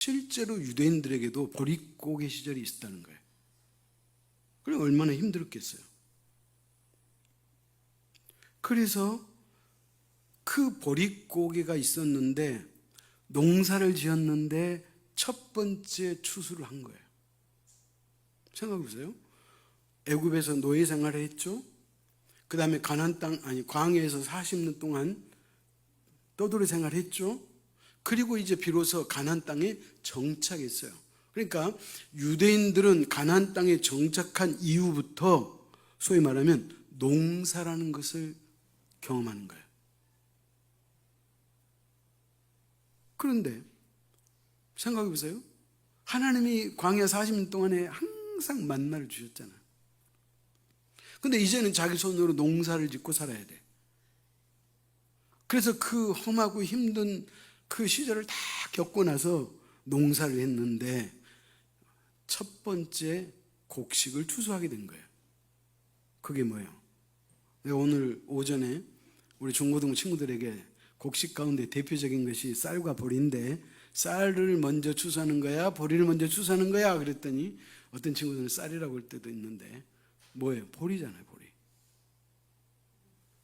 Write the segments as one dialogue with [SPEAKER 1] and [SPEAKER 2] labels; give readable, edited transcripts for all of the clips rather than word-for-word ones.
[SPEAKER 1] 실제로 유대인들에게도 보릿고개 시절이 있었다는 거예요. 그럼 얼마나 힘들었겠어요. 그래서 그 보릿고개가 있었는데 농사를 지었는데 첫 번째 추수를 한 거예요. 생각해 보세요. 애굽에서 노예 생활을 했죠. 그 다음에 광야에서 40년 동안 떠돌이 생활을 했죠. 그리고 이제 비로소 가나안 땅에 정착했어요. 그러니까 유대인들은 가나안 땅에 정착한 이후부터 소위 말하면 농사라는 것을 경험하는 거예요. 그런데 생각해 보세요. 하나님이 광야 40년 동안에 항상 만나를 주셨잖아요. 근데 이제는 자기 손으로 농사를 짓고 살아야 돼. 그래서 그 험하고 힘든 그 시절을 다 겪고 나서 농사를 했는데 첫 번째 곡식을 추수하게 된 거예요. 그게 뭐예요? 내가 오늘 오전에 우리 중고등 친구들에게 곡식 가운데 대표적인 것이 쌀과 보리인데 쌀을 먼저 추수하는 거야? 보리를 먼저 추수하는 거야? 그랬더니 어떤 친구들은 쌀이라고 할 때도 있는데 뭐예요? 보리잖아요, 보리.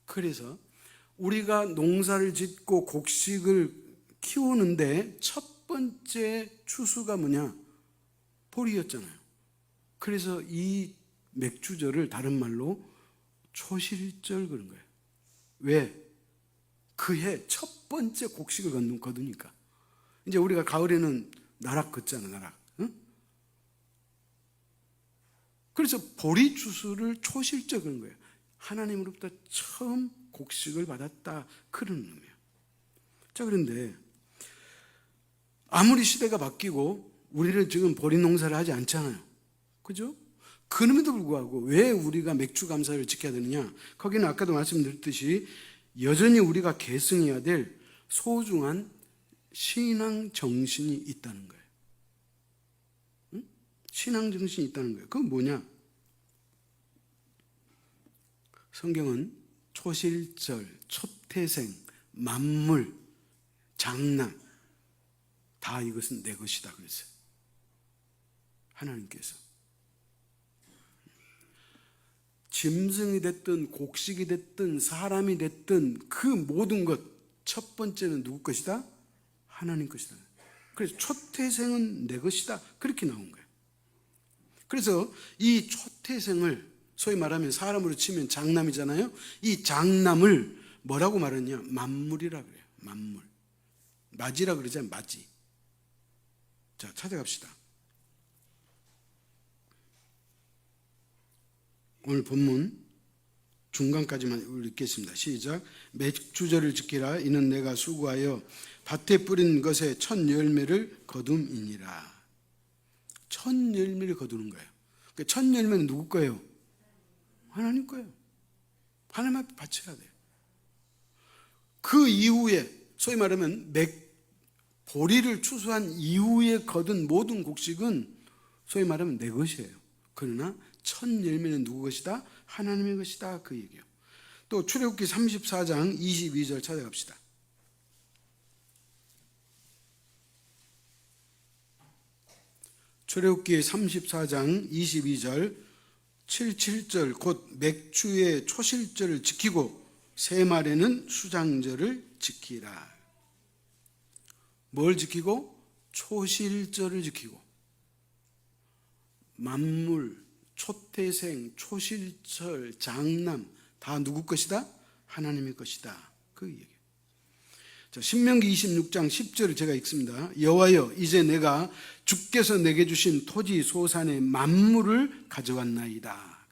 [SPEAKER 1] 그래서 우리가 농사를 짓고 곡식을 키우는데 첫 번째 추수가 뭐냐? 보리였잖아요. 그래서 이 맥주절을 다른 말로 초실절 그런 거예요. 왜? 그해 첫 번째 곡식을 거두니까. 이제 우리가 가을에는 나락 걷잖아, 나락. 응? 그래서 보리 추수를 초실절 그런 거예요. 하나님으로부터 처음 곡식을 받았다 그런 의미예요. 자, 그런데 아무리 시대가 바뀌고 우리는 지금 보리 농사를 하지 않잖아요. 그죠? 그럼에도 불구하고 왜 우리가 맥주 감사를 지켜야 되느냐? 거기는 아까도 말씀드렸듯이 여전히 우리가 계승해야 될 소중한 신앙 정신이 있다는 거예요. 응? 신앙 정신이 있다는 거예요. 그건 뭐냐? 성경은 초실절, 초태생, 만물, 장남 다 이것은 내 것이다 그랬어요. 하나님께서 짐승이 됐든 곡식이 됐든 사람이 됐든 그 모든 것 첫 번째는 누구 것이다? 하나님 것이다. 그래서 초태생은 내 것이다 그렇게 나온 거예요. 그래서 이 초태생을 소위 말하면 사람으로 치면 장남이잖아요. 이 장남을 뭐라고 말하냐? 만물이라 그래요. 만물. 맞이라 그러잖아요. 맞이. 자, 찾아갑시다. 오늘 본문 중간까지만 읽겠습니다. 시작. 맥주절을 지키라. 이는 내가 수고하여 밭에 뿌린 것의 첫 열매를 거둠이니라. 첫 열매를 거두는 거예요. 그러니까 첫 열매는 누구 거예요? 하나님 거예요. 하나님 앞에 바쳐야 돼요. 그 이후에 소위 말하면 보리를 추수한 이후에 거둔 모든 곡식은 소위 말하면 내 것이에요. 그러나 첫 열매는 누구 것이다? 하나님의 것이다 그 얘기예요. 또 출애굽기 34장 22절 찾아갑시다. 출애굽기 34장 22절 77절 곧 맥주의 초실절을 지키고 세 말에는 수장절을 지키라. 뭘 지키고? 초실절을 지키고 만물, 초태생, 초실절, 장남 다 누구 것이다? 하나님의 것이다 그 얘기예요. 자, 신명기 26장 10절을 제가 읽습니다. 여호와여 이제 내가 주께서 내게 주신 토지 소산의 만물을 가져왔나이다.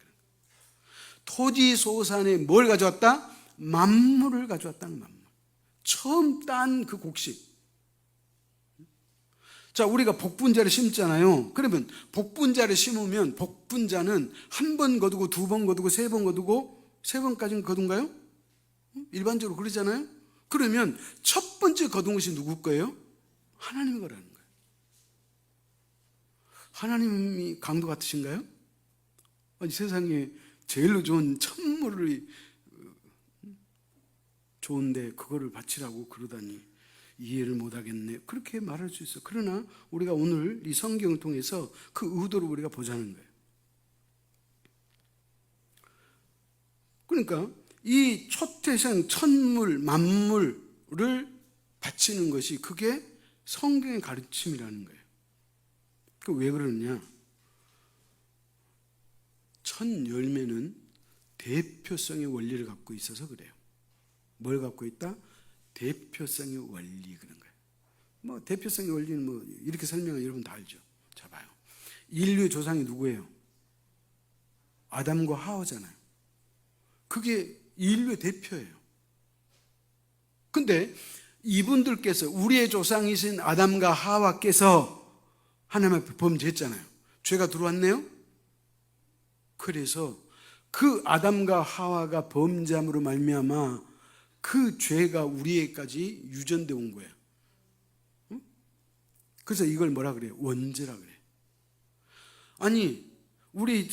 [SPEAKER 1] 토지 소산에 뭘 가져왔다? 만물을 가져왔다는 만물. 처음 딴 그 곡식. 자, 우리가 복분자를 심잖아요. 그러면 복분자를 심으면 복분자는 한 번 거두고 두 번 거두고 세 번 거두고 세 번까지는 거둔가요? 일반적으로 그러잖아요. 그러면 첫 번째 거둔 것이 누구 거예요? 하나님 거라는 거예요. 하나님이 강도 같으신가요? 아니, 세상에 제일로 좋은 천물이 좋은데 그거를 바치라고 그러다니 이해를 못하겠네, 그렇게 말할 수 있어. 그러나 우리가 오늘 이 성경을 통해서 그 의도를 우리가 보자는 거예요. 그러니까 이 초태생 천물 만물을 바치는 것이 그게 성경의 가르침이라는 거예요. 그 왜 그러느냐? 첫 열매는 대표성의 원리를 갖고 있어서 그래요. 뭘 갖고 있다? 대표성의 원리, 그런 거예요. 뭐 대표성의 원리는 뭐 이렇게 설명하면 여러분 다 알죠. 자 봐요. 인류의 조상이 누구예요? 아담과 하와잖아요. 그게 인류의 대표예요. 근데 이분들께서, 우리의 조상이신 아담과 하와께서 하나님 앞에 범죄했잖아요. 죄가 들어왔네요. 그래서 그 아담과 하와가 범죄함으로 말미암아 그 죄가 우리에까지 유전되어 온 거예요. 그래서 이걸 뭐라 그래요? 원죄라 그래요. 아니, 우리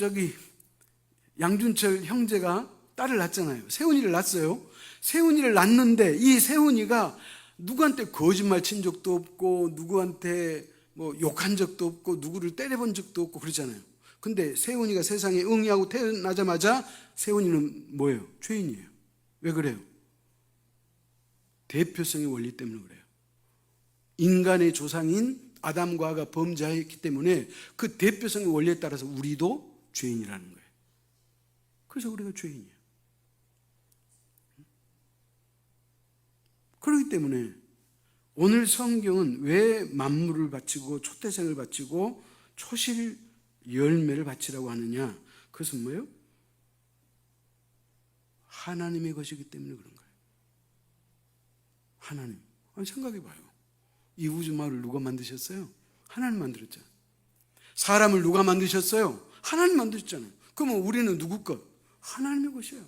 [SPEAKER 1] 양준철 형제가 딸을 낳았잖아요. 세훈이를 낳았어요. 세훈이를 낳는데 이 세훈이가 누구한테 거짓말 친 적도 없고, 누구한테 뭐 욕한 적도 없고, 누구를 때려본 적도 없고 그러잖아요. 근데 세훈이가 세상에 응이하고 태어나자마자 세훈이는 뭐예요? 죄인이에요. 왜 그래요? 대표성의 원리 때문에 그래요. 인간의 조상인 아담과 하와가 범죄했기 때문에 그 대표성의 원리에 따라서 우리도 죄인이라는 거예요. 그래서 우리가 죄인이에요. 그렇기 때문에 오늘 성경은 왜 만물을 바치고 초태생을 바치고 초실 열매를 바치라고 하느냐? 그것은 뭐예요? 하나님의 것이기 때문에 그런 거예요. 하나님. 아니, 생각해 봐요. 이 우주 마을을 누가 만드셨어요? 하나님 만들었잖아요. 사람을 누가 만드셨어요? 하나님 만드셨잖아요. 그러면 우리는 누구 것? 하나님의 것이에요.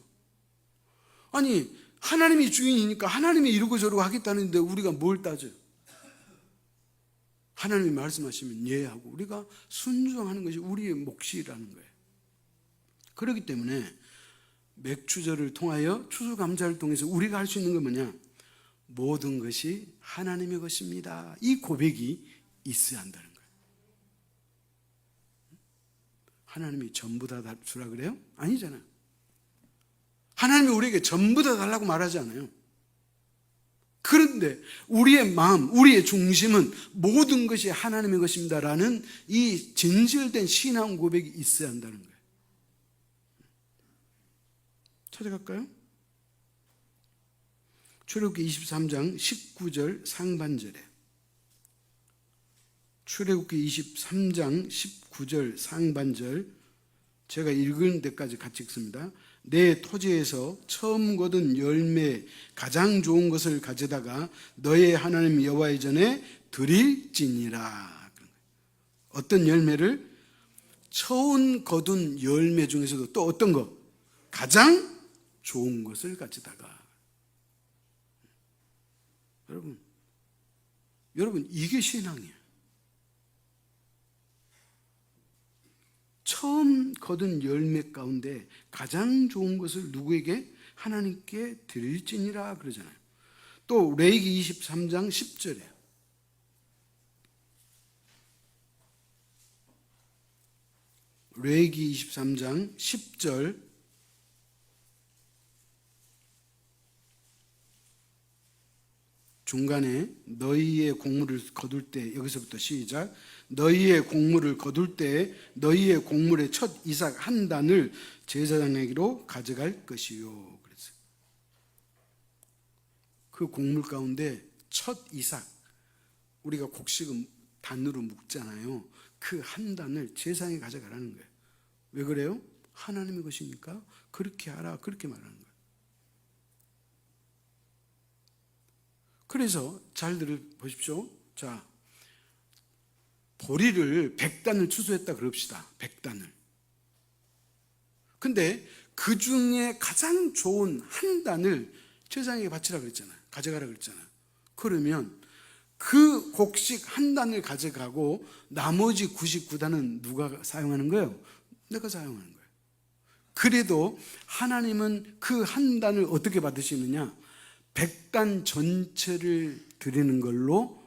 [SPEAKER 1] 아니, 하나님이 주인이니까 하나님이 이러고 저러고 하겠다는데 우리가 뭘 따져요? 하나님이 말씀하시면 예 하고 우리가 순종하는 것이 우리의 몫이라는 거예요. 그렇기 때문에 맥주절을 통하여 추수감사를 통해서 우리가 할 수 있는 건 뭐냐? 모든 것이 하나님의 것입니다. 이 고백이 있어야 한다는 거예요. 하나님이 전부 다 주라 그래요? 아니잖아요. 하나님이 우리에게 전부 다 달라고 말하지 않아요. 그런데 우리의 마음, 우리의 중심은 모든 것이 하나님의 것입니다라는 이 진실된 신앙 고백이 있어야 한다는 거예요. 찾아갈까요? 출애굽기 23장 19절 상반절에, 출애굽기 23장 19절 상반절, 제가 읽은 데까지 같이 읽습니다. 내 토지에서 처음 거둔 열매 가장 좋은 것을 가져다가 너의 하나님 여호와의 전에 드릴지니라. 어떤 열매를? 처음 거둔 열매 중에서도 또 어떤 거? 가장 좋은 것을 가져다가. 여러분 이게 신앙이에요. 처음 거둔 열매 가운데 가장 좋은 것을 누구에게? 하나님께 드릴지니라 그러잖아요. 또 레위기 23장 10절에 레위기 23장 10절 중간에 너희의 곡물을 거둘 때, 여기서부터 시작. 너희의 곡물을 거둘 때 너희의 곡물의 첫 이삭 한 단을 제사장에게로 가져갈 것이요. 그래서 그 곡물 가운데 첫 이삭, 우리가 곡식은 단으로 묶잖아요. 그 한 단을 제사장에 가져가라는 거예요. 왜 그래요? 하나님의 것이니까 그렇게 하라, 그렇게 말하는 거예요. 그래서 잘 들어보십시오. 자, 보리를 100단을 추수했다 그럽시다. 100단을. 근데 그 중에 가장 좋은 한 단을 제사장에게 바치라 그랬잖아요. 가져가라 그랬잖아요. 그러면 그 곡식 한 단을 가져가고 나머지 99단은 누가 사용하는 거예요? 내가 사용하는 거예요. 그래도 하나님은 그 한 단을 어떻게 받으시느냐? 백단 전체를 드리는 걸로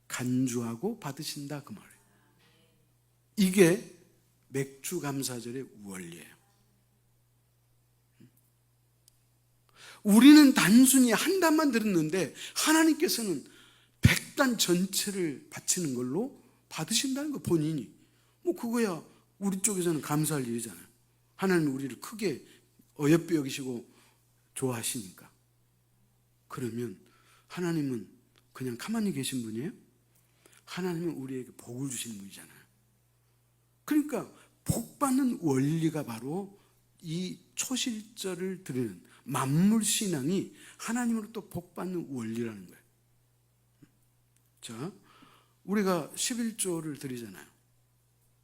[SPEAKER 1] 간주하고 받으신다 그 말이에요. 이게 맥주 감사절의 원리예요. 우리는 단순히 한 단만 들었는데 하나님께서는 백단 전체를 바치는 걸로 받으신다는 거 본인이. 뭐 그거야 우리 쪽에서는 감사할 일이잖아요. 하나님은 우리를 크게 어여삐 여기시고 좋아하시니까. 그러면 하나님은 그냥 가만히 계신 분이에요? 하나님은 우리에게 복을 주시는 분이잖아요. 그러니까 복 받는 원리가 바로 이 초실절을 드리는 만물신앙이 하나님으로부터 복 받는 원리라는 거예요. 자, 우리가 11조를 드리잖아요.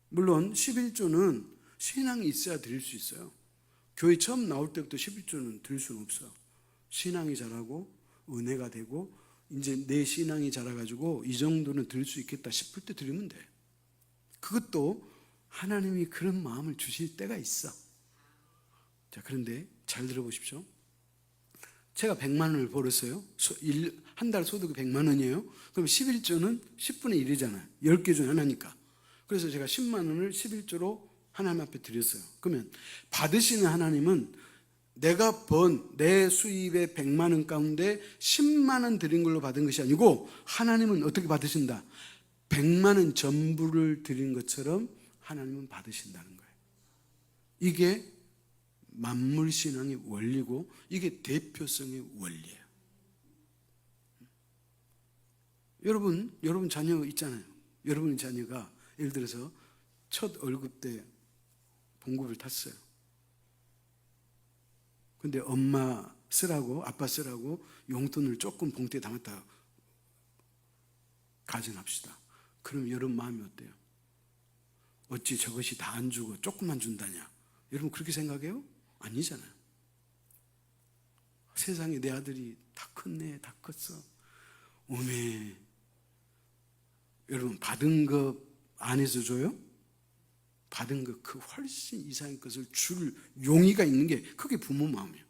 [SPEAKER 1] 물론 11조는 신앙이 있어야 드릴 수 있어요. 교회 처음 나올 때부터 11조는 드릴 수는 없어요. 신앙이 자라고 은혜가 되고 이제 내 신앙이 자라가지고 이 정도는 드릴 수 있겠다 싶을 때 드리면 돼. 그것도 하나님이 그런 마음을 주실 때가 있어. 자, 그런데 잘 들어보십시오. 제가 100만 원을 벌었어요. 한 달 소득이 100만 원이에요. 그럼 11조는 10분의 1이잖아요. 10개 중에 하나니까. 그래서 제가 10만 원을 11조로 하나님 앞에 드렸어요. 그러면 받으시는 하나님은 내가 번 내 수입의 100만 원 가운데 10만 원 드린 걸로 받은 것이 아니고 하나님은 어떻게 받으신다? 100만 원 전부를 드린 것처럼 하나님은 받으신다는 거예요. 이게 만물신앙의 원리고 이게 대표성의 원리예요. 여러분 자녀 있잖아요. 여러분의 자녀가 예를 들어서 첫 월급 때 봉급을 탔어요. 근데 엄마 쓰라고 아빠 쓰라고 용돈을 조금 봉투에 담았다 가정합시다. 그럼 여러분 마음이 어때요? 어찌 저것이 다 안 주고 조금만 준다냐? 여러분 그렇게 생각해요? 아니잖아요. 세상에 내 아들이 다 컸네, 다 컸어. 오메. 여러분 받은 것 안에서 줘요? 받은 것 그 훨씬 이상의 것을 줄 용의가 있는 게 그게 부모 마음이에요.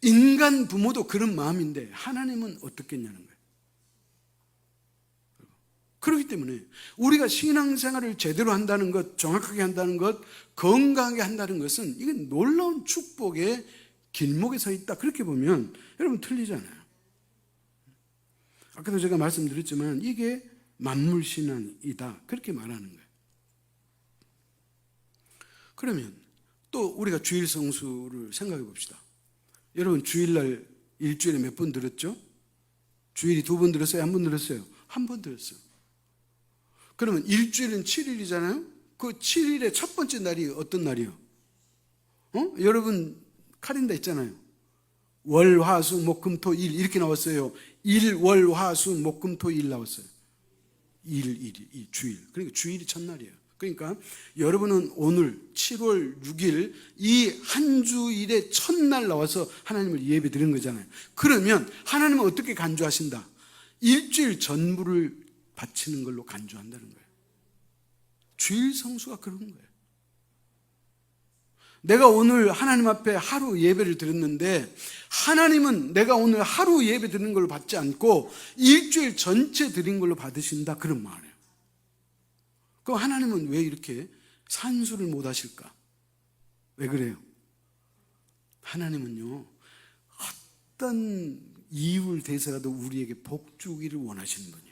[SPEAKER 1] 인간 부모도 그런 마음인데 하나님은 어떻겠냐는 거예요. 그렇기 때문에 우리가 신앙생활을 제대로 한다는 것, 정확하게 한다는 것, 건강하게 한다는 것은 이건 놀라운 축복의 길목에 서 있다. 그렇게 보면 여러분 틀리잖아요. 아까도 제가 말씀드렸지만 이게 만물신앙이다. 그렇게 말하는 거예요. 그러면 또 우리가 주일 성수를 생각해 봅시다. 여러분 주일날 일주일에 몇 번 들었죠? 주일이 2번 들었어요? 1번 들었어요? 1번 들었어요. 그러면 일주일은 7일이잖아요? 그 7일의 첫 번째 날이 어떤 날이요? 여러분 칼린더 있잖아요. 월, 화, 수, 목, 금, 토, 일 이렇게 나왔어요. 일, 월, 화, 수, 목, 금, 토, 일 나왔어요. 이 주일. 그러니까 주일이 첫날이에요. 그러니까 여러분은 오늘 7월 6일 이 한 주일의 첫날 나와서 하나님을 예배 드리는 거잖아요. 그러면 하나님은 어떻게 간주하신다? 일주일 전부를 바치는 걸로 간주한다는 거예요. 주일 성수가 그런 거예요. 내가 오늘 하나님 앞에 하루 예배를 드렸는데 하나님은 내가 오늘 하루 예배 드리는 걸로 받지 않고 일주일 전체 드린 걸로 받으신다 그런 말이에요. 그럼 하나님은 왜 이렇게 산수를 못 하실까? 왜 그래요? 하나님은요 어떤 이유를 대해서라도 우리에게 복 주기를 원하시는 분이에요.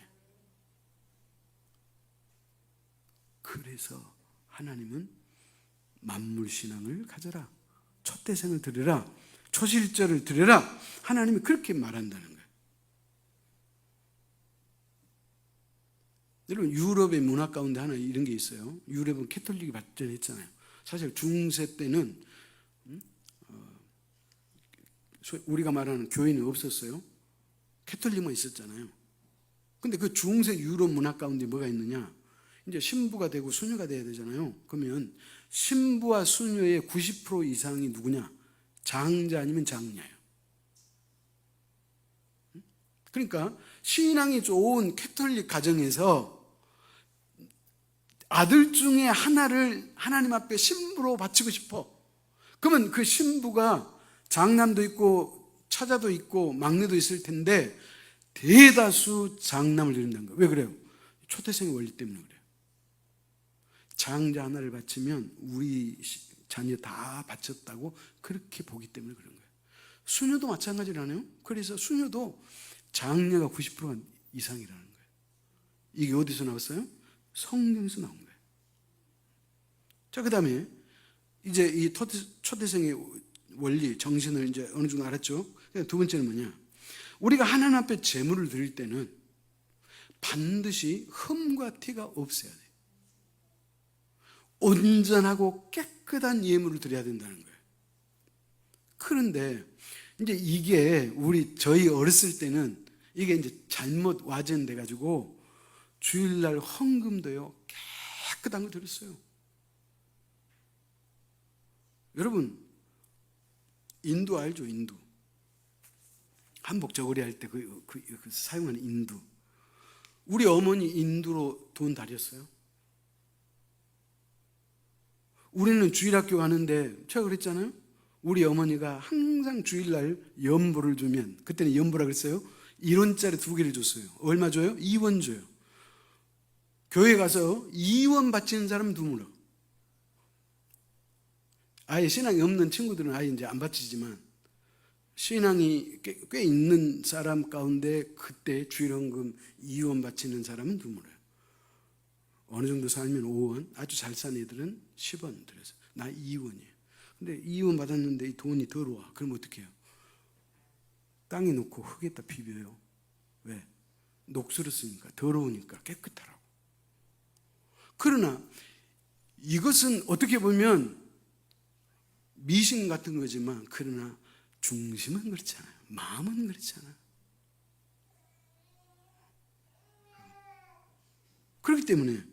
[SPEAKER 1] 그래서 하나님은 만물신앙을 가져라, 초대생을 드려라, 초실절을 드려라, 하나님이 그렇게 말한다는 거예요. 여러분 유럽의 문화 가운데 하나 이런 게 있어요. 유럽은 캐톨릭이 발전했잖아요. 사실 중세 때는 우리가 말하는 교회는 없었어요. 캐톨릭만 있었잖아요. 근데 그 중세 유럽 문화 가운데 뭐가 있느냐? 이제 신부가 되고 수녀가 돼야 되잖아요. 그러면 신부와 수녀의 90% 이상이 누구냐? 장자 아니면 장녀예요. 그러니까 신앙이 좋은 캐톨릭 가정에서 아들 중에 하나를 하나님 앞에 신부로 바치고 싶어. 그러면 그 신부가 장남도 있고 차자도 있고 막내도 있을 텐데 대다수 장남을 드린다는 거예요. 왜 그래요? 초태생의 원리 때문에 그래요. 장자 하나를 바치면 우리 자녀 다 바쳤다고 그렇게 보기 때문에 그런 거예요. 수녀도 마찬가지라네요. 그래서 수녀도 장녀가 90% 이상이라는 거예요. 이게 어디서 나왔어요? 성경에서 나온 거예요. 자, 그 다음에 이제 이 초대생의 원리, 정신을 이제 어느 정도 알았죠? 두 번째는 뭐냐? 우리가 하나님 앞에 제물을 드릴 때는 반드시 흠과 티가 없어야 돼요. 온전하고 깨끗한 예물을 드려야 된다는 거예요. 그런데 이제 이게 저희 어렸을 때는 이게 이제 잘못 와전돼 가지고 주일날 헌금도요 깨끗한 거 드렸어요. 여러분 인두 알죠? 인두. 한복 저고리 할 때 사용하는 인두. 우리 어머니 인두로 돈 다렸어요. 우리는 주일학교 가는데 제가 그랬잖아요. 우리 어머니가 항상 주일날 연보를 주면, 그때는 연보라 그랬어요. 1원짜리 2개를 줬어요. 얼마 줘요? 2원 줘요. 교회 가서 2원 바치는 사람은 드물어. 아예 신앙이 없는 친구들은 아예 이제 안 바치지만 신앙이 꽤 있는 사람 가운데 그때 주일헌금 2원 바치는 사람은 드물어요. 어느 정도 살면 5원, 아주 잘 산 애들은 10원 들여서 나 2원이에요. 근데 2원 받았는데 이 돈이 더러워. 그럼 어떻게 해요? 땅에 놓고 흙에다 비벼요. 왜? 녹슬었으니까, 더러우니까 깨끗하라고. 그러나 이것은 어떻게 보면 미신 같은 거지만, 그러나 중심은 그렇잖아요. 마음은 그렇잖아요. 그렇기 때문에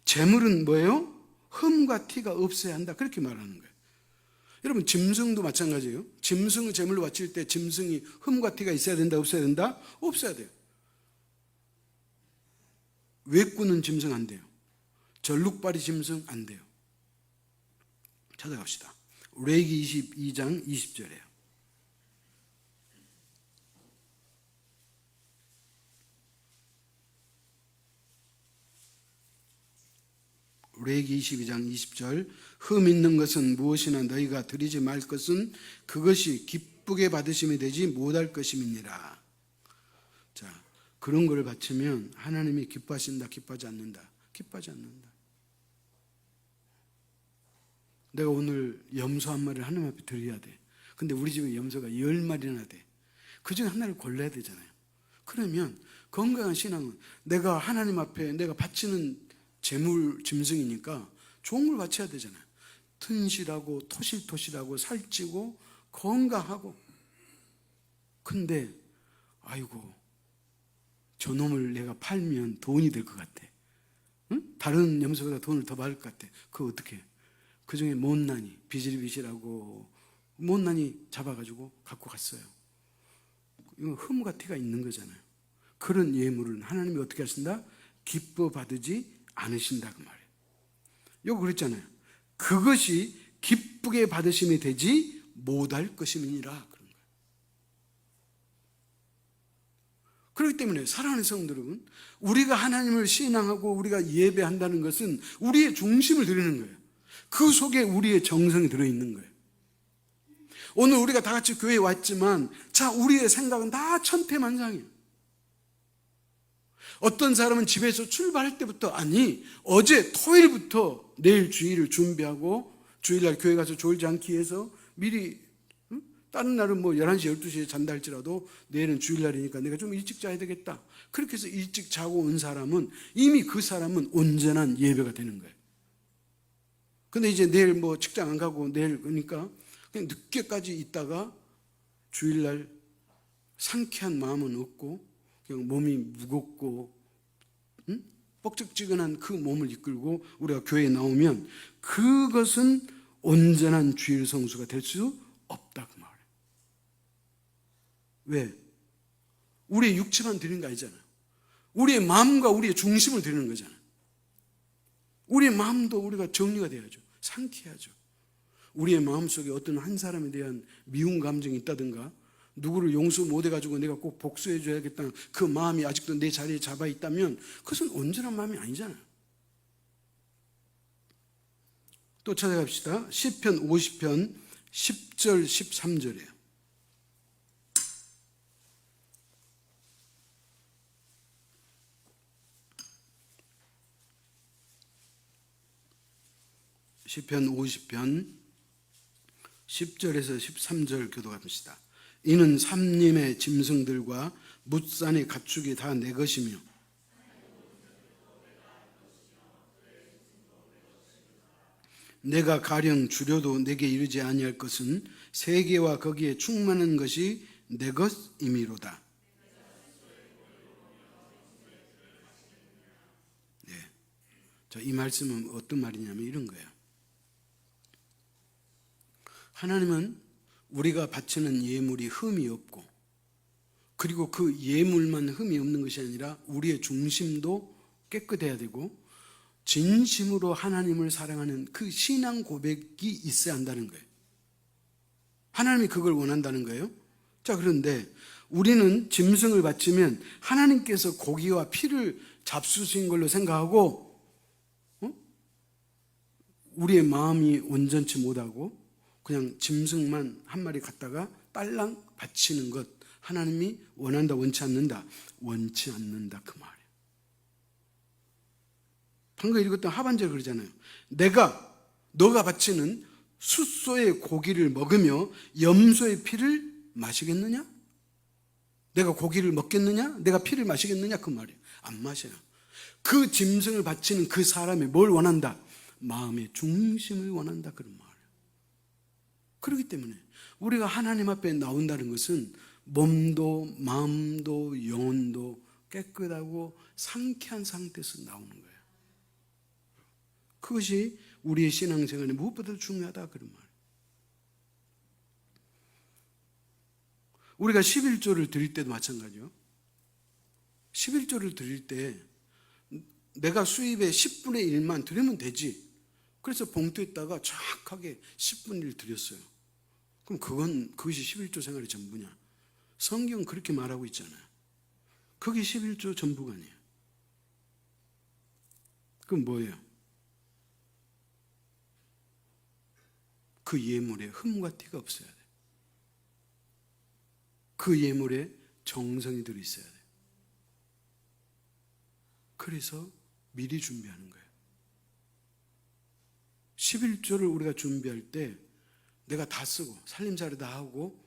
[SPEAKER 1] 재물은 뭐예요? 흠과 티가 없어야 한다, 그렇게 말하는 거예요. 여러분 짐승도 마찬가지예요. 짐승을 제물로 바칠 때 짐승이 흠과 티가 있어야 된다, 없어야 된다? 없어야 돼요. 외꾸는 짐승 안 돼요. 절룩발이 짐승 안 돼요. 찾아갑시다. 레위기 22장 20절이에요. 레위기 22장 20절. 흠 있는 것은 무엇이나 너희가 드리지 말 것은 그것이 기쁘게 받으심이 되지 못할 것임이니라. 자, 그런 걸 바치면 하나님이 기뻐하신다, 기뻐하지 않는다? 기뻐하지 않는다. 내가 오늘 염소 한 마리를 하나님 앞에 드려야 돼. 근데 우리 집에 염소가 10마리나 돼. 그 중에 하나를 골라야 되잖아요. 그러면 건강한 신앙은 내가 하나님 앞에 내가 바치는 재물 짐승이니까 좋은 걸 바쳐야 되잖아요. 튼실하고 토실토실하고 살찌고 건강하고. 근데 아이고 저 놈을 내가 팔면 돈이 될 것 같아. 응? 다른 염소보다 돈을 더 받을 것 같아. 그거 어떻게 해? 그 중에 못난이 비실비실하고 못난이 잡아가지고 갖고 갔어요. 이건 흠과 티가 있는 거잖아요. 그런 예물은 하나님이 어떻게 하신다? 기뻐 받으지 않으신다 그 말이에요. 여기 그랬잖아요. 그것이 기쁘게 받으심이 되지 못할 것임이니라 그런 거예요. 그렇기 때문에 사랑하는 성도 여러분, 우리가 하나님을 신앙하고 우리가 예배한다는 것은 우리의 중심을 드리는 거예요. 그 속에 우리의 정성이 들어있는 거예요. 오늘 우리가 다 같이 교회에 왔지만 자, 우리의 생각은 다 천태만상이에요. 어떤 사람은 집에서 출발할 때부터, 아니 어제 토요일부터 내일 주일을 준비하고 주일날 교회 가서 졸지 않기 위해서 미리, 다른 날은 뭐 11시 12시에 잔다 할지라도 내일은 주일날이니까 내가 좀 일찍 자야 되겠다. 그렇게 해서 일찍 자고 온 사람은 이미 그 사람은 온전한 예배가 되는 거예요. 근데 이제 내일 뭐 직장 안 가고 내일 그러니까 그냥 늦게까지 있다가 주일날 상쾌한 마음은 없고 그냥 몸이 무겁고 뻑적지근한 그 몸을 이끌고 우리가 교회에 나오면 그것은 온전한 주일 성수가 될 수 없다 그 말이에요. 왜? 우리의 육체만 드리는 거 아니잖아요. 우리의 마음과 우리의 중심을 드리는 거잖아요. 우리의 마음도 우리가 정리가 돼야죠. 상쾌하죠. 우리의 마음속에 어떤 한 사람에 대한 미운 감정이 있다든가 누구를 용서 못해가지고 내가 꼭 복수해줘야겠다는 그 마음이 아직도 내 자리에 잡아 있다면 그것은 온전한 마음이 아니잖아요. 또 찾아갑시다. 시편 50편 10절 13절이에요. 시편 50편 10절에서 13절 교독합시다. 이는 산림의 짐승들과 뭇산의 가축이 다 내 것이며 내가 가령 주려도 내게 이르지 아니할 것은 세계와 거기에 충만한 것이 내 것임이로다. 네. 자, 이 말씀은 어떤 말이냐면 이런 거예요. 하나님은 우리가 바치는 예물이 흠이 없고, 그리고 그 예물만 흠이 없는 것이 아니라 우리의 중심도 깨끗해야 되고 진심으로 하나님을 사랑하는 그 신앙 고백이 있어야 한다는 거예요. 하나님이 그걸 원한다는 거예요. 자, 그런데 우리는 짐승을 바치면 하나님께서 고기와 피를 잡수신 걸로 생각하고 우리의 마음이 온전치 못하고 그냥 짐승만 한 마리 갖다가 딸랑 바치는 것, 하나님이 원한다, 원치 않는다? 원치 않는다, 그 말이에요. 방금 읽었던 하반절 그러잖아요. 너가 바치는 숫소의 고기를 먹으며 염소의 피를 마시겠느냐? 내가 고기를 먹겠느냐? 내가 피를 마시겠느냐? 그 말이에요. 안 마셔요. 그 짐승을 바치는 그 사람이 뭘 원한다? 마음의 중심을 원한다, 그런 말이에요. 그렇기 때문에 우리가 하나님 앞에 나온다는 것은 몸도 마음도 영혼도 깨끗하고 상쾌한 상태에서 나오는 거예요. 그것이 우리의 신앙생활에 무엇보다도 중요하다, 그런 말이에요. 우리가 11조를 드릴 때도 마찬가지요. 11조를 드릴 때 내가 수입의 10분의 1만 드리면 되지. 그래서 봉투에다가 정확하게 10분의 1 드렸어요. 그럼 그것이 11조 생활의 전부냐? 성경은 그렇게 말하고 있잖아요. 그게 11조 전부가 아니에요. 그럼 뭐예요? 그 예물에 흠과 티가 없어야 돼. 그 예물에 정성이 들어있어야 돼. 그래서 미리 준비하는 거예요. 11조를 우리가 준비할 때 내가 다 쓰고 살림살이 다 하고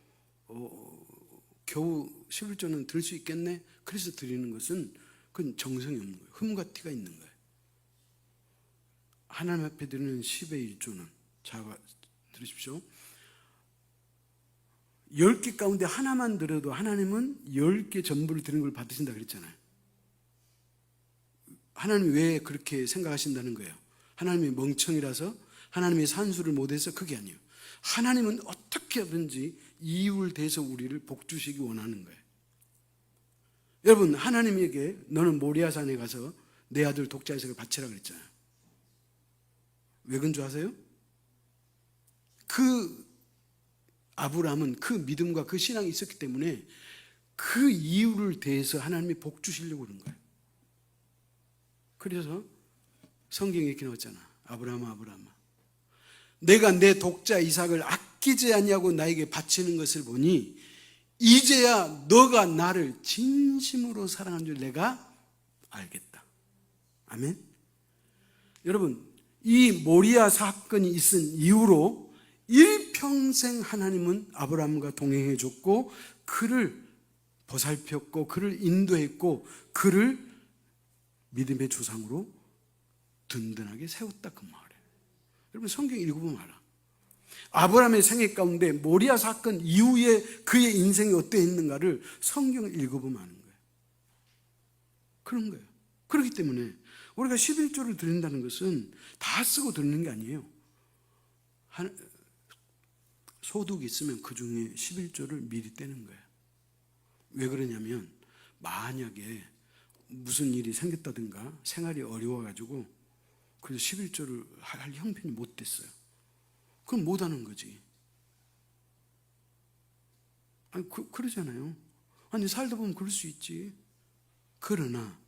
[SPEAKER 1] 겨우 11조는 들 수 있겠네? 그래서 드리는 것은 그건 정성이 없는 거예요. 흠과 티가 있는 거예요. 하나님 앞에 드리는 10의 1조는 자, 들으십시오. 10개 가운데 하나만 들어도 하나님은 10개 전부를 드리는 걸 받으신다 그랬잖아요. 하나님이 왜 그렇게 생각하신다는 거예요? 하나님이 멍청이라서, 하나님이 산수를 못해서, 그게 아니에요. 하나님은 어떻게 하든지 이유를 대해서 우리를 복주시기 원하는 거예요. 여러분, 하나님에게 너는 모리아산에 가서 내 아들 독자 이삭을 바치라 그랬잖아요. 왜 그런 줄 아세요? 그 아브라함은 그 믿음과 그 신앙이 있었기 때문에 그 이유를 대해서 하나님이 복 주시려고 그런 거예요. 그래서 성경에 이렇게 나왔잖아. 아브라함아, 내가 내 독자 이삭을 아끼지 아니하고 나에게 바치는 것을 보니 이제야 너가 나를 진심으로 사랑한 줄 내가 알겠다. 아멘. 여러분, 이 모리아 사건이 있은 이후로 일평생 하나님은 아브라함과 동행해 줬고 그를 보살폈고 그를 인도했고 그를 믿음의 조상으로 든든하게 세웠다, 그 말이에요. 여러분, 성경 읽어보면 알아. 아브라함의 생애 가운데 모리아 사건 이후에 그의 인생이 어떠했는가를 성경을 읽어보면 아는 거예요. 그런 거예요. 그렇기 때문에 우리가 11조를 드린다는 것은 다 쓰고 드리는 게 아니에요. 소득이 있으면 그 중에 11조를 미리 떼는 거예요. 왜 그러냐면 만약에 무슨 일이 생겼다든가 생활이 어려워가지고 그래서 11조를 할 형편이 못 됐어요. 그럼 못 하는 거지. 아니, 그러잖아요. 아니, 살다 보면 그럴 수 있지. 그러나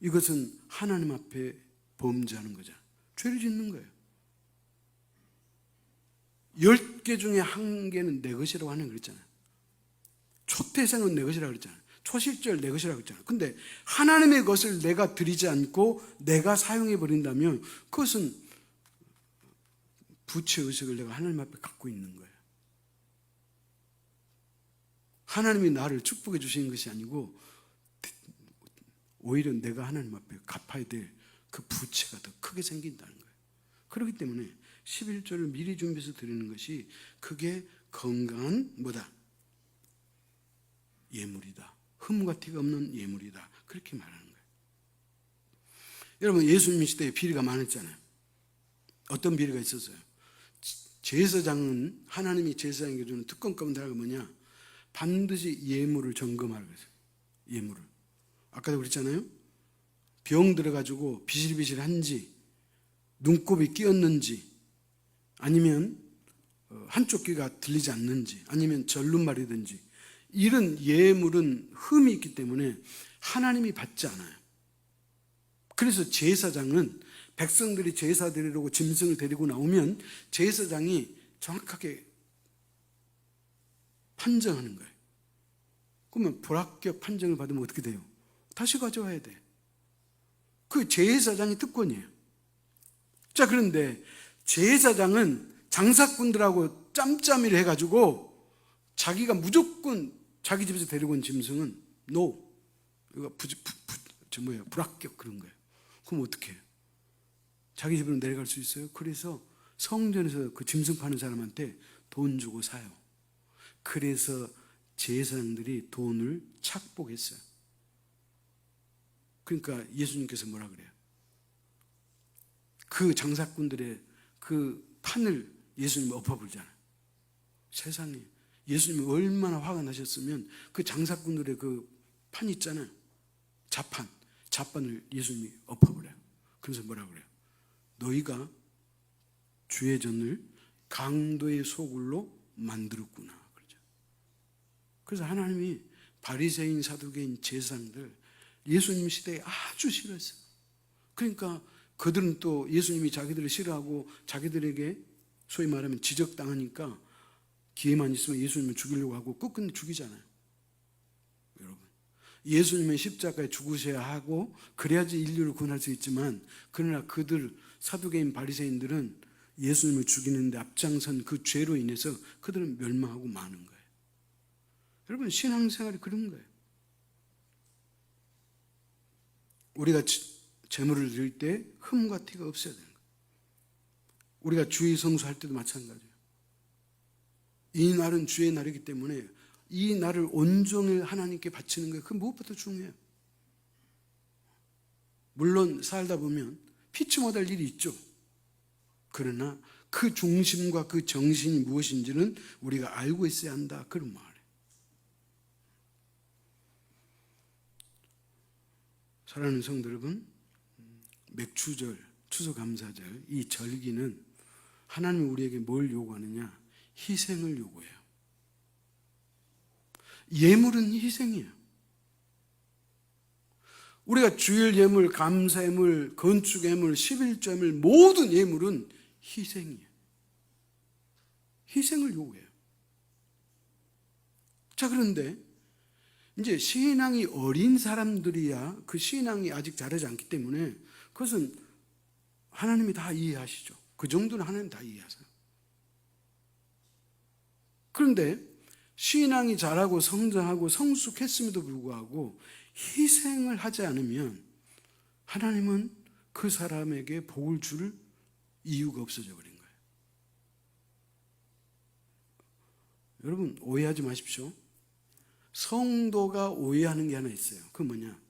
[SPEAKER 1] 이것은 하나님 앞에 범죄하는 거잖아. 죄를 짓는 거예요. 10개 중에 1개는 내 것이라고 하는 거 그랬잖아요. 초태생은 내 것이라고 그랬잖아요. 초실절 내 것이라고 그랬잖아요. 근데 하나님의 것을 내가 드리지 않고 내가 사용해 버린다면 그것은 부채의식을 내가 하나님 앞에 갖고 있는 거예요. 하나님이 나를 축복해 주시는 것이 아니고 오히려 내가 하나님 앞에 갚아야 될 그 부채가 더 크게 생긴다는 거예요. 그렇기 때문에 11조를 미리 준비해서 드리는 것이 그게 건강한 뭐다? 예물이다. 흠과 티가 없는 예물이다. 그렇게 말하는 거예요. 여러분, 예수님 시대에 비리가 많았잖아요. 어떤 비리가 있었어요? 제사장은 하나님이 제사장에게 주는 특권 가운데 하나가 뭐냐? 반드시 예물을 점검하라고 했어요. 예물을. 아까도 그랬잖아요. 병 들어가지고 비실비실한지, 눈곱이 끼었는지, 아니면 한쪽 귀가 들리지 않는지, 아니면 절름말이든지, 이런 예물은 흠이 있기 때문에 하나님이 받지 않아요. 그래서 제사장은 백성들이 제사 드리려고 짐승을 데리고 나오면 제사장이 정확하게 판정하는 거예요. 그러면 불합격 판정을 받으면 어떻게 돼요? 다시 가져와야 돼. 그 제사장의 특권이에요. 자, 그런데 제사장은 장사꾼들하고 짬짬이를 해가지고 자기가 무조건 자기 집에서 데리고 온 짐승은 NO. 이거 불합격 그런 거예요. 그럼 어떻게 해요? 자기 집으로 내려갈 수 있어요? 그래서 성전에서 그 짐승 파는 사람한테 돈 주고 사요. 그래서 제사장들이 돈을 착복했어요. 그러니까 예수님께서 뭐라 그래요? 그 장사꾼들의 그 판을 예수님이 엎어불잖아요. 세상에 예수님이 얼마나 화가 나셨으면 그 장사꾼들의 그 판 있잖아요. 자판을 예수님이 엎어버려요. 그래서 뭐라 그래요? 너희가 주의 전을 강도의 소굴로 만들었구나. 그러죠. 그래서 하나님이 바리새인, 사두개인, 제사장들 예수님 시대에 아주 싫어했어요. 그러니까 그들은 또 예수님이 자기들을 싫어하고 자기들에게 소위 말하면 지적당하니까 기회만 있으면 예수님을 죽이려고 하고 끝끝내 죽이잖아요. 여러분, 예수님은 십자가에 죽으셔야 하고 그래야지 인류를 구원할 수 있지만, 그러나 그들 사두개인 바리새인들은 예수님을 죽이는데 앞장선 그 죄로 인해서 그들은 멸망하고 마는 거예요. 여러분, 신앙생활이 그런 거예요. 우리가 제물을 드릴 때 흠과 티가 없어야 되는 거예요. 우리가 주의 성수할 때도 마찬가지예요. 이 날은 주의 날이기 때문에 이 날을 온종일 하나님께 바치는 게 그 무엇보다 중요해요. 물론 살다 보면 피치 못할 일이 있죠. 그러나 그 중심과 그 정신이 무엇인지는 우리가 알고 있어야 한다. 그런 말이에요. 사랑하는 성도 여러분, 맥추절, 추수감사절, 이 절기는 하나님이 우리에게 뭘 요구하느냐? 희생을 요구해요. 예물은 희생이에요. 우리가 주일 예물, 감사 예물, 건축 예물, 11조 예물, 모든 예물은 희생이에요. 희생을 요구해요. 자, 그런데 이제 신앙이 어린 사람들이야 그 신앙이 아직 자라지 않기 때문에 그것은 하나님이 다 이해하시죠. 그 정도는 하나님 다 이해하세요. 그런데 신앙이 자라고 성장하고 성숙했음에도 불구하고 희생을 하지 않으면 하나님은 그 사람에게 복을 줄 이유가 없어져 버린 거예요. 여러분, 오해하지 마십시오. 성도가 오해하는 게 하나 있어요. 그건 뭐냐?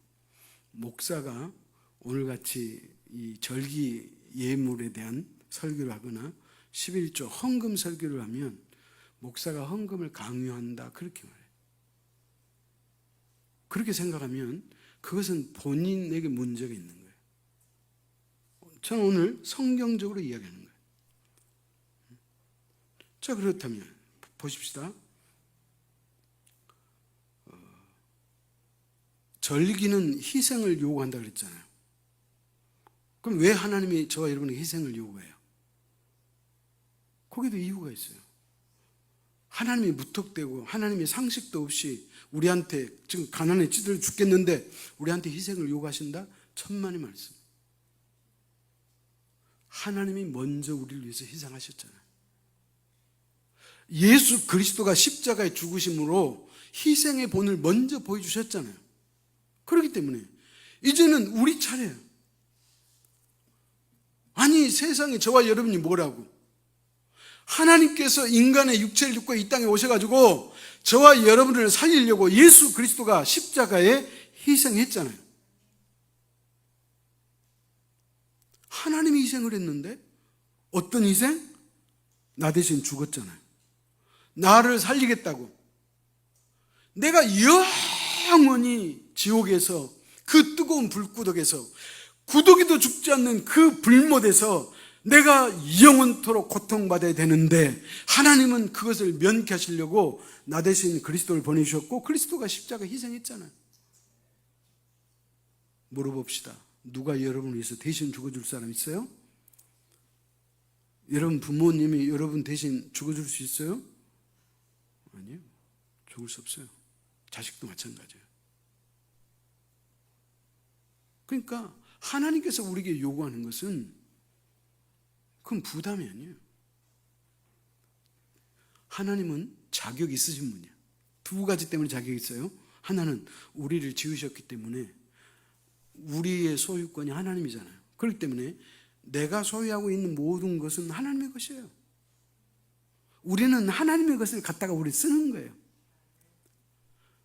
[SPEAKER 1] 목사가 오늘같이 이 절기 예물에 대한 설교를 하거나 11조 헌금 설교를 하면 목사가 헌금을 강요한다, 그렇게 말해요. 그렇게 생각하면 그것은 본인에게 문제가 있는 거예요. 저는 오늘 성경적으로 이야기하는 거예요. 자, 그렇다면 보십시다. 절기는 희생을 요구한다 그랬잖아요. 그럼 왜 하나님이 저와 여러분에게 희생을 요구해요? 거기도 이유가 있어요. 하나님이 무턱대고 하나님이 상식도 없이 우리한테 지금 가난에 찌들어 죽겠는데 우리한테 희생을 요구하신다? 천만의 말씀. 하나님이 먼저 우리를 위해서 희생하셨잖아요. 예수 그리스도가 십자가에 죽으심으로 희생의 본을 먼저 보여주셨잖아요. 그렇기 때문에 이제는 우리 차례예요. 아니 세상에 저와 여러분이 뭐라고? 하나님께서 인간의 육체를 입고 이 땅에 오셔가지고 저와 여러분을 살리려고 예수 그리스도가 십자가에 희생했잖아요. 하나님이 희생을 했는데 어떤 희생? 나 대신 죽었잖아요. 나를 살리겠다고. 내가 영원히 지옥에서 그 뜨거운 불구덩에서 구더기도 죽지 않는 그 불못에서 내가 영원토록 고통받아야 되는데 하나님은 그것을 면케하시려고 나 대신 그리스도를 보내주셨고 그리스도가 십자가 희생했잖아요. 물어봅시다. 누가 여러분을 위해서 대신 죽어줄 사람 있어요? 여러분 부모님이 여러분 대신 죽어줄 수 있어요? 아니요. 죽을 수 없어요. 자식도 마찬가지예요. 그러니까 하나님께서 우리에게 요구하는 것은 그건 부담이 아니에요. 하나님은 자격이 있으신 분이에요. 두 가지 때문에 자격이 있어요. 하나는 우리를 지으셨기 때문에 우리의 소유권이 하나님이잖아요. 그렇기 때문에 내가 소유하고 있는 모든 것은 하나님의 것이에요. 우리는 하나님의 것을 갖다가 우리 쓰는 거예요.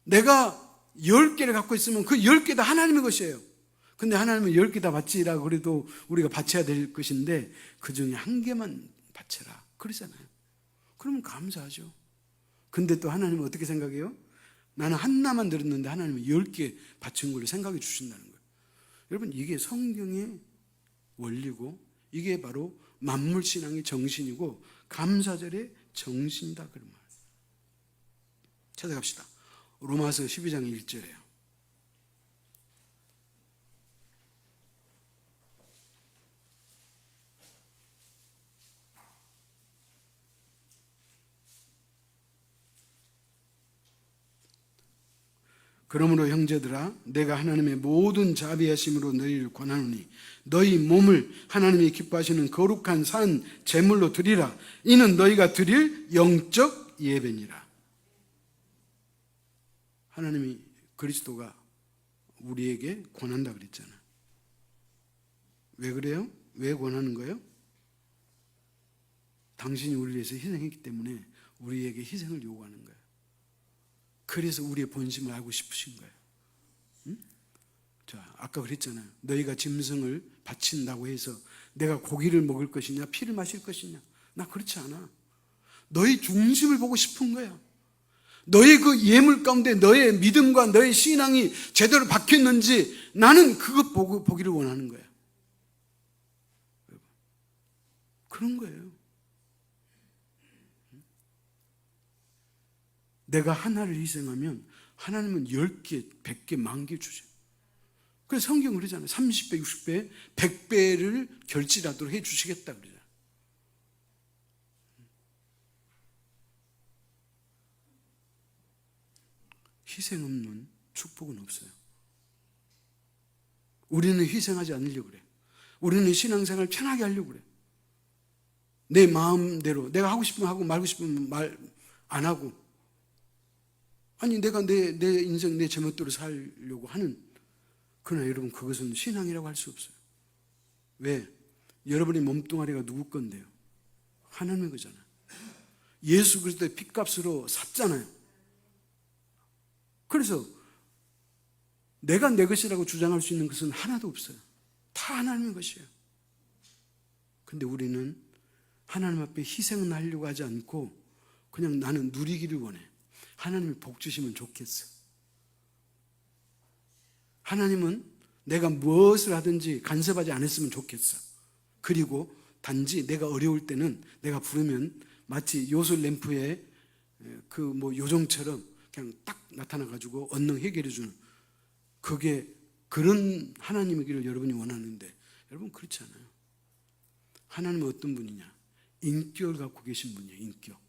[SPEAKER 1] 내가 10개를 갖고 있으면 그 10개 다 하나님의 것이에요. 근데 하나님은 10개 다 바치라고 그래도 우리가 바쳐야 될 것인데 그 중에 한 개만 바쳐라 그러잖아요. 그러면 감사하죠. 근데 또 하나님은 어떻게 생각해요? 나는 하나만 들었는데 하나님은 10개 바친 걸로 생각해 주신다는 거예요. 여러분 이게 성경의 원리고 이게 바로 만물신앙의 정신이고 감사절의 정신이다 그런 말이에요. 찾아갑시다. 로마서 12장 1절이에요. 그러므로 형제들아 내가 하나님의 모든 자비하심으로 너희를 권하노니 너희 몸을 하나님이 기뻐하시는 거룩한 산 제물로 드리라. 이는 너희가 드릴 영적 예배니라. 하나님이 그리스도가 우리에게 권한다 그랬잖아요. 왜 그래요? 왜 권하는 거예요? 당신이 우리를 위해서 희생했기 때문에 우리에게 희생을 요구하는 거예요. 그래서 우리의 본심을 알고 싶으신 거예요. 응? 자, 아까 그랬잖아요. 너희가 짐승을 바친다고 해서 내가 고기를 먹을 것이냐 피를 마실 것이냐 나 그렇지 않아. 너희 중심을 보고 싶은 거야. 너의 그 예물 가운데 너의 믿음과 너의 신앙이 제대로 박혔는지 나는 그것 보기를 원하는 거야. 그런 거예요. 내가 하나를 희생하면 하나님은 10개, 100개, 10,000개 주셔요. 그래서 성경은 그러잖아요. 30배, 60배, 100배를 결실하도록 해주시겠다 그러잖아요. 희생 없는 축복은 없어요. 우리는 희생하지 않으려고 그래. 우리는 신앙생활 편하게 하려고 그래. 내 마음대로 내가 하고 싶으면 하고 말고 싶으면 말 안 하고 아니 내가 내 인생 내 제멋대로 살려고 하는 그러나 여러분 그것은 신앙이라고 할 수 없어요. 왜? 여러분의 몸뚱아리가 누구 건데요? 하나님의 거잖아요. 예수 그리스도의 핏값으로 샀잖아요. 그래서 내가 내 것이라고 주장할 수 있는 것은 하나도 없어요. 다 하나님의 것이에요. 근데 우리는 하나님 앞에 희생은 하려고 하지 않고 그냥 나는 누리기를 원해. 하나님이 복 주시면 좋겠어. 하나님은 내가 무엇을 하든지 간섭하지 않았으면 좋겠어. 그리고 단지 내가 어려울 때는 내가 부르면 마치 요술 램프의 그 요정처럼 그냥 딱 나타나가지고 언능 해결해 주는 그게 그런 하나님이기를 여러분이 원하는데 여러분 그렇지 않아요. 하나님은 어떤 분이냐? 인격을 갖고 계신 분이에요. 인격.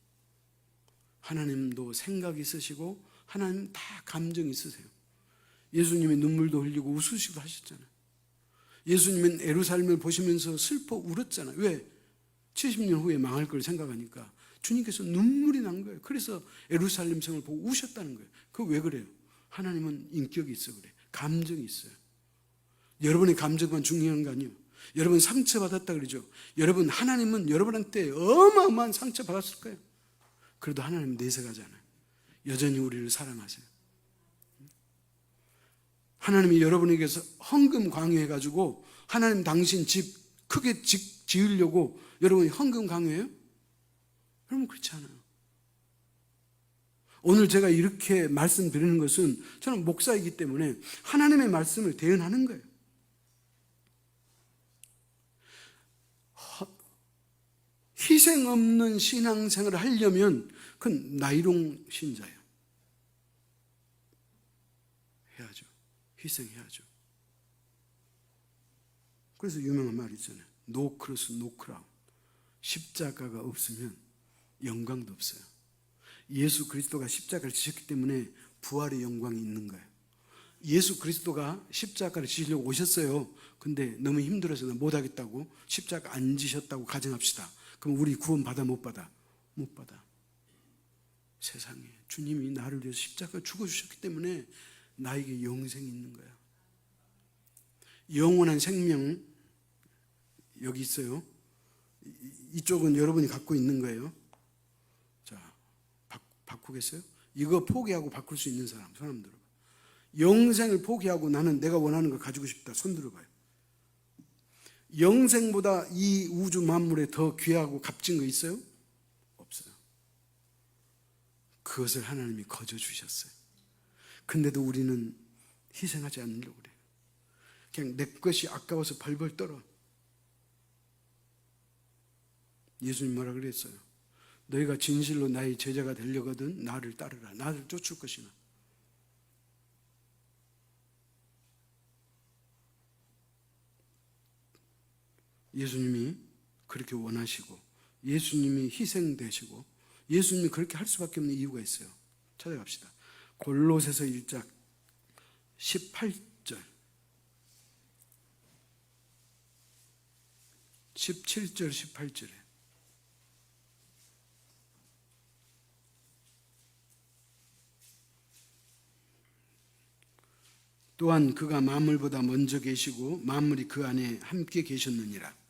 [SPEAKER 1] 하나님도 생각이 있으시고 하나님 다 감정이 있으세요. 예수님이 눈물도 흘리고 웃으시고 하셨잖아요. 예수님은 예루살렘을 보시면서 슬퍼 울었잖아요. 왜? 70년 후에 망할 걸 생각하니까 주님께서 눈물이 난 거예요. 그래서 예루살렘 성을 보고 우셨다는 거예요. 그거 왜 그래요? 하나님은 인격이 있어 그래. 감정이 있어요. 여러분의 감정만 중요한 거 아니에요. 여러분 상처받았다 그러죠. 여러분 하나님은 여러분한테 어마어마한 상처받았을 거예요. 그래도 하나님은 내색하잖아요. 여전히 우리를 사랑하세요. 하나님이 여러분에게서 헌금 강요해가지고 하나님 당신 집 크게 지으려고 여러분이 헌금 강요해요? 여러분 그렇지 않아요. 오늘 제가 이렇게 말씀드리는 것은 저는 목사이기 때문에 하나님의 말씀을 대언하는 거예요. 희생 없는 신앙생활을 하려면 그건 나이롱 신자예요. 해야죠. 희생해야죠. 그래서 유명한 말이 있잖아요. No cross, no crown. 십자가가 없으면 영광도 없어요. 예수 그리스도가 십자가를 지셨기 때문에 부활의 영광이 있는 거예요. 예수 그리스도가 십자가를 지시려고 오셨어요. 근데 너무 힘들어서 못하겠다고 십자가 안 지셨다고 가정합시다. 그럼 우리 구원 받아 못 받아? 못 받아. 세상에 주님이 나를 위해서 십자가 죽어주셨기 때문에 나에게 영생이 있는 거야. 영원한 생명 여기 있어요. 이쪽은 여러분이 갖고 있는 거예요. 자, 바꾸겠어요? 이거 포기하고 바꿀 수 있는 사람 손 한번 들어봐. 영생을 포기하고 나는 내가 원하는 걸 가지고 싶다. 손 들어봐요. 영생보다 이 우주 만물에 더 귀하고 값진 거 있어요? 없어요. 그것을 하나님이 거저 주셨어요. 근데도 우리는 희생하지 않으려고 그래요. 그냥 내 것이 아까워서 벌벌 떨어. 예수님 뭐라 그랬어요? 너희가 진실로 나의 제자가 되려거든 나를 따르라. 나를 쫓을 것이나. 예수님이 그렇게 원하시고 예수님이 희생되시고 예수님이 그렇게 할 수밖에 없는 이유가 있어요. 찾아갑시다. 골로새서 1장 18절 17절 18절에 또한 그가 만물보다 먼저 계시고 만물이 그 안에 함께 계셨느니라.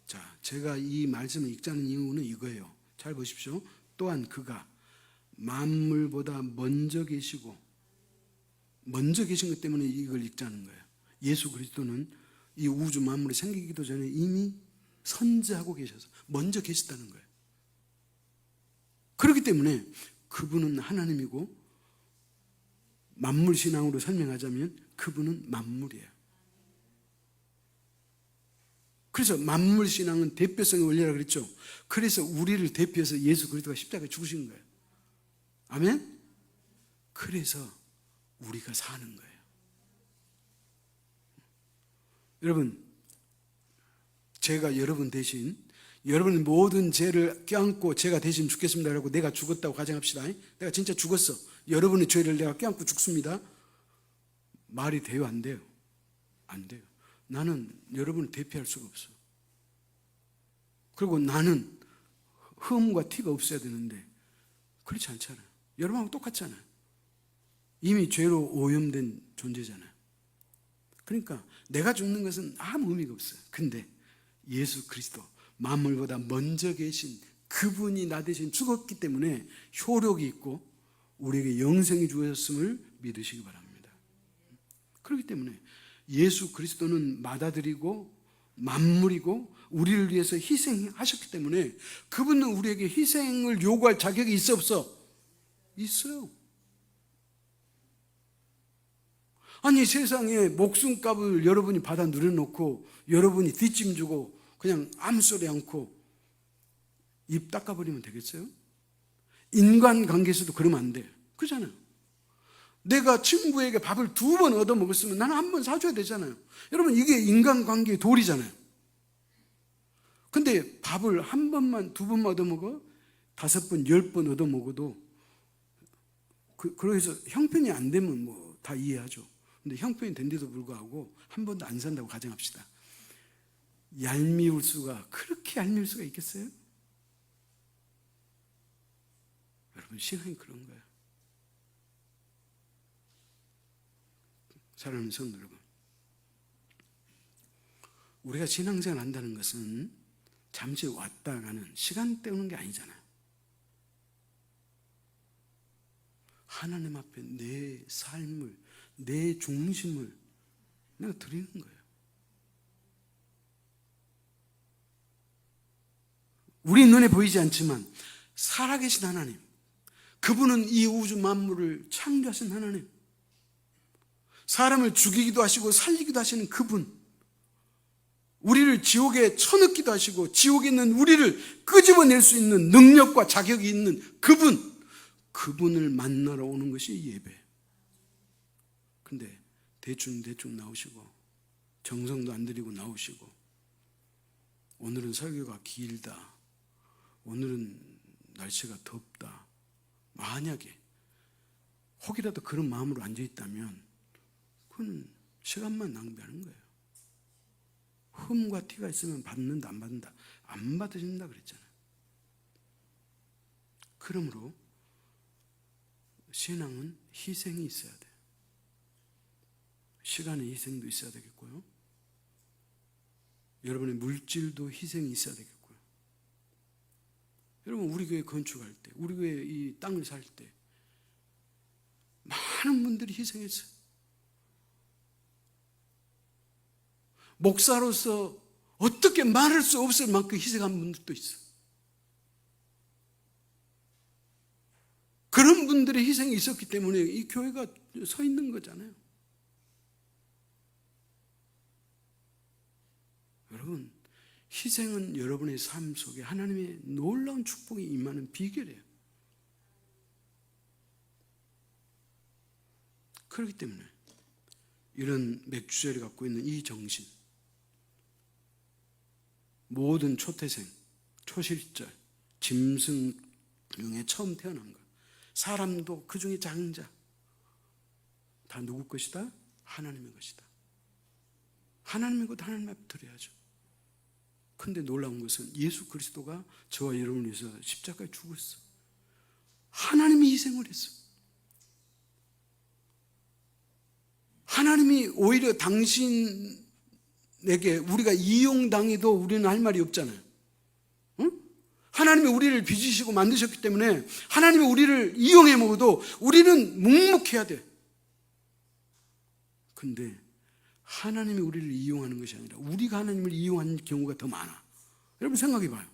[SPEAKER 1] 자, 제가 이 말씀을 읽자는 이유는 이거예요. 잘 보십시오. 또한 그가 만물보다 먼저 계시고 먼저 계신 것 때문에 이걸 읽자는 거예요. 예수 그리스도는 이 우주 만물이 생기기도 전에 이미 선지하고 계셔서 먼저 계시다는 거예요. 그렇기 때문에 그분은 하나님이고 만물신앙으로 설명하자면 그분은 만물이에요. 그래서 만물신앙은 대표성의 원리라고 그랬죠. 그래서 우리를 대표해서 예수 그리스도가 십자가에 죽으신 거예요. 아멘? 그래서 우리가 사는 거예요. 여러분, 제가 여러분 대신 여러분 모든 죄를 껴안고 제가 대신 죽겠습니다라고 내가 죽었다고 가정합시다. 내가 진짜 죽었어. 여러분의 죄를 내가 껴안고 죽습니다. 말이 돼요? 안 돼요? 안 돼요. 나는 여러분을 대표할 수가 없어. 그리고 나는 흠과 티가 없어야 되는데 그렇지 않잖아요. 여러분하고 똑같잖아요. 이미 죄로 오염된 존재잖아요. 그러니까 내가 죽는 것은 아무 의미가 없어요. 근데 예수 그리스도 만물보다 먼저 계신 그분이 나 대신 죽었기 때문에 효력이 있고 우리에게 영생이 주어졌음을 믿으시기 바랍니다. 그렇기 때문에 예수 그리스도는 맏아들이고 만물이고 우리를 위해서 희생하셨기 때문에 그분은 우리에게 희생을 요구할 자격이 있어 없어? 있어요. 아니 세상에 목숨값을 여러분이 받아 누려놓고 여러분이 뒷짐 주고 그냥 아무 소리 않고 입 닦아버리면 되겠어요? 인간관계에서도 그러면 안 돼요. 그렇잖아요. 내가 친구에게 밥을 2번 얻어먹었으면 나는 1번 사줘야 되잖아요. 여러분, 이게 인간관계의 도리잖아요. 근데 밥을 1번만 2번만 얻어먹어 5번 10번 얻어먹어도 그래서 형편이 안 되면 뭐 다 이해하죠. 근데 형편이 된데도 불구하고 1번도 안 산다고 가정합시다. 얄미울 수가, 그렇게 얄미울 수가 있겠어요? 여러분, 신앙이 그런 거예요. 사랑하는 성도 여러분, 우리가 신앙생활 한다는 것은 잠시 왔다 가는 시간 때우는 게 아니잖아요. 하나님 앞에 내 삶을, 내 중심을 내가 드리는 거예요. 우리 눈에 보이지 않지만 살아계신 하나님, 그분은 이 우주 만물을 창조하신 하나님, 사람을 죽이기도 하시고 살리기도 하시는 그분, 우리를 지옥에 쳐넣기도 하시고 지옥에 있는 우리를 끄집어낼 수 있는 능력과 자격이 있는 그분을 만나러 오는 것이 예배. 근데 대충 나오시고 정성도 안 들이고 나오시고, 오늘은 설교가 길다, 오늘은 날씨가 덥다, 만약에 혹이라도 그런 마음으로 앉아있다면 그건 시간만 낭비하는 거예요. 흠과 티가 있으면 받는다 안 받는다? 안 받으신다 그랬잖아요. 그러므로 신앙은 희생이 있어야 돼요. 시간의 희생도 있어야 되겠고요, 여러분의 물질도 희생이 있어야 되겠고요. 여러분, 우리 교회 건축할 때, 우리 교회 이 땅을 살 때 많은 분들이 희생했어요. 목사로서 어떻게 말할 수 없을 만큼 희생한 분들도 있어요. 그런 분들의 희생이 있었기 때문에 이 교회가 서 있는 거잖아요. 여러분, 희생은 여러분의 삶 속에 하나님의 놀라운 축복이 임하는 비결이에요. 그렇기 때문에 이런 맥주절이 갖고 있는 이 정신, 모든 초태생, 초실절, 짐승 중에 처음 태어난 것, 사람도 그 중에 장자, 다 누구 것이다? 하나님의 것이다. 하나님의 것 하나님 앞에 드려야죠. 근데 놀라운 것은 예수 그리스도가 저와 여러분을 위해서 십자가에 죽었어. 하나님이 희생을 했어. 하나님이 오히려 당신에게 우리가 이용당해도 우리는 할 말이 없잖아요. 응? 하나님이 우리를 빚으시고 만드셨기 때문에 하나님이 우리를 이용해 먹어도 우리는 묵묵해야 돼. 근데 하나님이 우리를 이용하는 것이 아니라 우리가 하나님을 이용하는 경우가 더 많아. 여러분 생각해 봐요.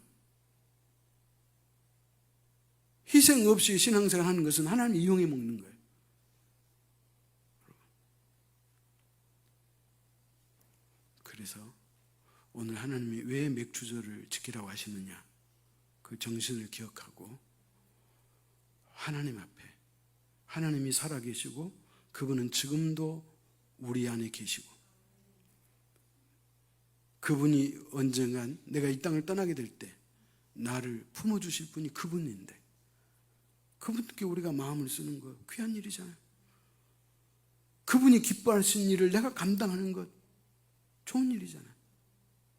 [SPEAKER 1] 희생 없이 신앙생활 하는 것은 하나님이 이용해 먹는 거예요. 그래서 오늘 하나님이 왜 맥주절을 지키라고 하시느냐, 그 정신을 기억하고 하나님 앞에, 하나님이 살아계시고 그분은 지금도 우리 안에 계시고, 그분이 언젠간 내가 이 땅을 떠나게 될 때 나를 품어주실 분이 그분인데, 그분께 우리가 마음을 쓰는 것 귀한 일이잖아요. 그분이 기뻐하신 일을 내가 감당하는 것 좋은 일이잖아요.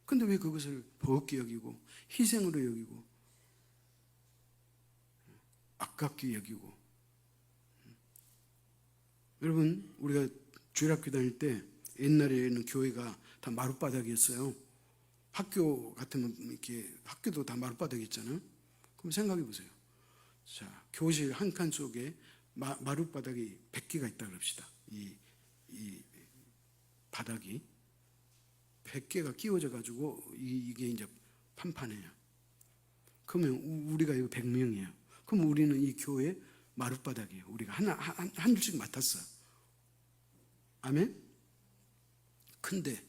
[SPEAKER 1] 근데 왜 그것을 버겁게 여기고 희생으로 여기고 아깝게 여기고. 여러분, 우리가 주일학교 다닐 때 옛날에는 교회가 다 마룻바닥이었어요. 학교 같으면 이렇게 학교도 다 마룻바닥이었잖아요. 그럼 생각해 보세요. 자, 교실 한 칸 속에 마룻바닥이 100개가 있다 그럽시다. 이 바닥이 100개가 끼워져 가지고 이게 이제 판판해요. 그러면 우리가 이거 100명이에요. 그럼 우리는 이 교회 마룻바닥이에요. 우리가 한 줄씩 맡았어요. 아멘? 근데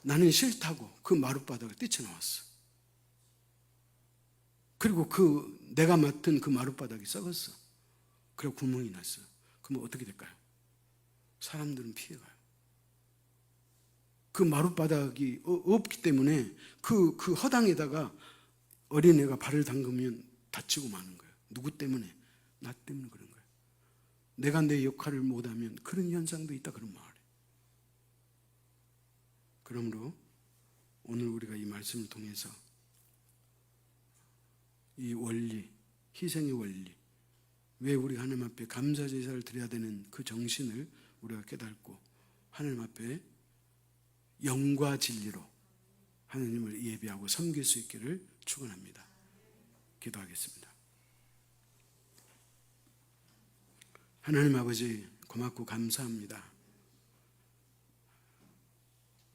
[SPEAKER 1] 나는 싫다고 그 마룻바닥을 뛰쳐나왔어. 그리고 내가 맡은 그 마룻바닥이 썩었어. 그리고 구멍이 났어. 그러면 어떻게 될까요? 사람들은 피해가요. 그 마룻바닥이 없기 때문에 그 허당에다가 어린애가 발을 담그면 다치고 마는 거예요. 누구 때문에? 나 때문에 그런 거예요. 내가 내 역할을 못하면 그런 현상도 있다, 그런 말이에요. 그러므로 오늘 우리가 이 말씀을 통해서 이 원리, 희생의 원리, 왜 우리가 하나님 앞에 감사 제사를 드려야 되는 그 정신을 우리가 깨닫고 하나님 앞에 영과 진리로 하나님을 예배하고 섬길 수 있기를 축원합니다. 기도하겠습니다. 하나님 아버지, 고맙고 감사합니다.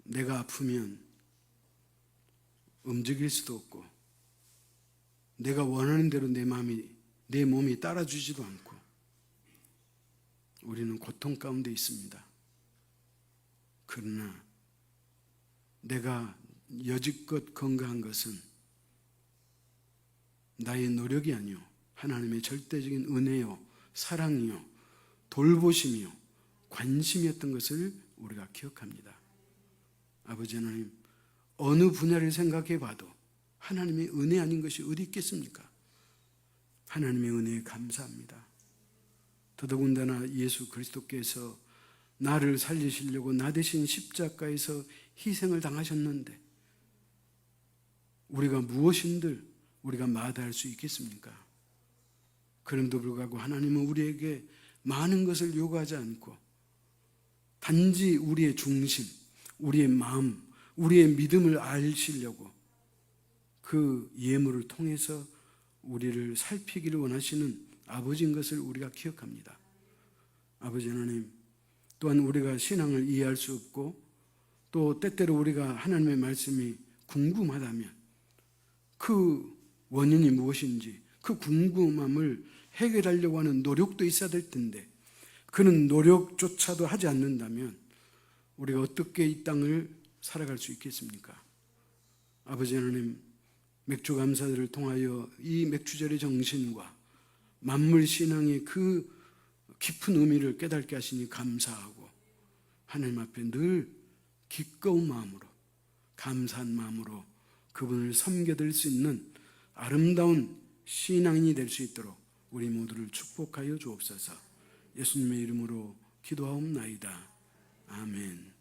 [SPEAKER 1] 내가 아프면 움직일 수도 없고 내가 원하는 대로 내 몸이 따라주지도 않고 우리는 고통 가운데 있습니다. 그러나 내가 여지껏 건강한 것은 나의 노력이 아니요 하나님의 절대적인 은혜요 사랑이요 돌보심이요 관심이었던 것을 우리가 기억합니다. 아버지 하나님, 어느 분야를 생각해 봐도 하나님의 은혜 아닌 것이 어디 있겠습니까? 하나님의 은혜에 감사합니다. 더더군다나 예수 그리스도께서 나를 살리시려고 나 대신 십자가에서 희생을 당하셨는데 우리가 무엇인들 우리가 마다할 수 있겠습니까? 그럼에도 불구하고 하나님은 우리에게 많은 것을 요구하지 않고 단지 우리의 중심, 우리의 마음, 우리의 믿음을 아시려고 그 예물을 통해서 우리를 살피기를 원하시는 아버지인 것을 우리가 기억합니다. 아버지 하나님, 또한 우리가 신앙을 이해할 수 없고 또 때때로 우리가 하나님의 말씀이 궁금하다면 그 원인이 무엇인지 그 궁금함을 해결하려고 하는 노력도 있어야 될 텐데 그런 노력조차도 하지 않는다면 우리가 어떻게 이 땅을 살아갈 수 있겠습니까? 아버지 하나님, 맥주 감사들을 통하여 이 맥주절의 정신과 만물 신앙의 그 깊은 의미를 깨닫게 하시니 감사하고 하나님 앞에 늘 기꺼운 마음으로 감사한 마음으로 그분을 섬겨드릴 수 있는 아름다운 신앙인이 될 수 있도록 우리 모두를 축복하여 주옵소서. 예수님의 이름으로 기도하옵나이다. 아멘.